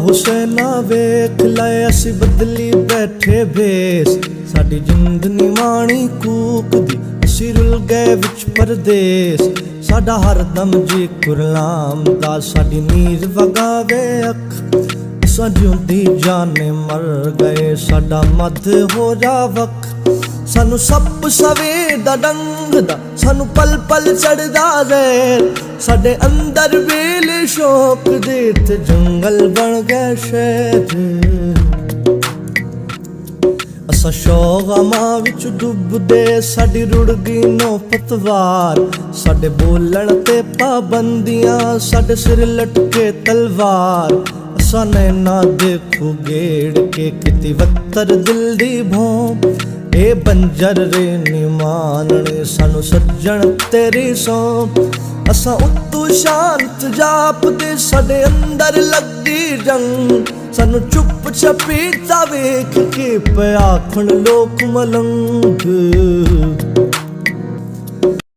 हुसैना वेख लए असी बदली बैठे भेस साडी जिंद निवाणी कूक दी असी रुल गए विच परदेस साडा हरदम जी कुरलाम दा साडी नीर वगावे अख असां जिउंदी जाने मर गए साडा मध हो जावक सानू सप सवे दा डंग दा सानू पल पल चढ़दा जहर साडे अंदर वेले शौक दे ते जंगल बन गए शहर असा शौगां विच डुबदे साडी रुड़ गई नो पतवार साडे बोलण ते पाबंदियां साडे सिर लटके तलवार असा नैना देखू गेड़ के किती वत्तर दिल दी भौं ए बंजर रे नी मानने सानू सज्जण तेरी सौ असा उत्तू शांत जापदे साडे अंदर लगदी जंग सानू चुप छपीता वेख के पे आखण लोक मलंग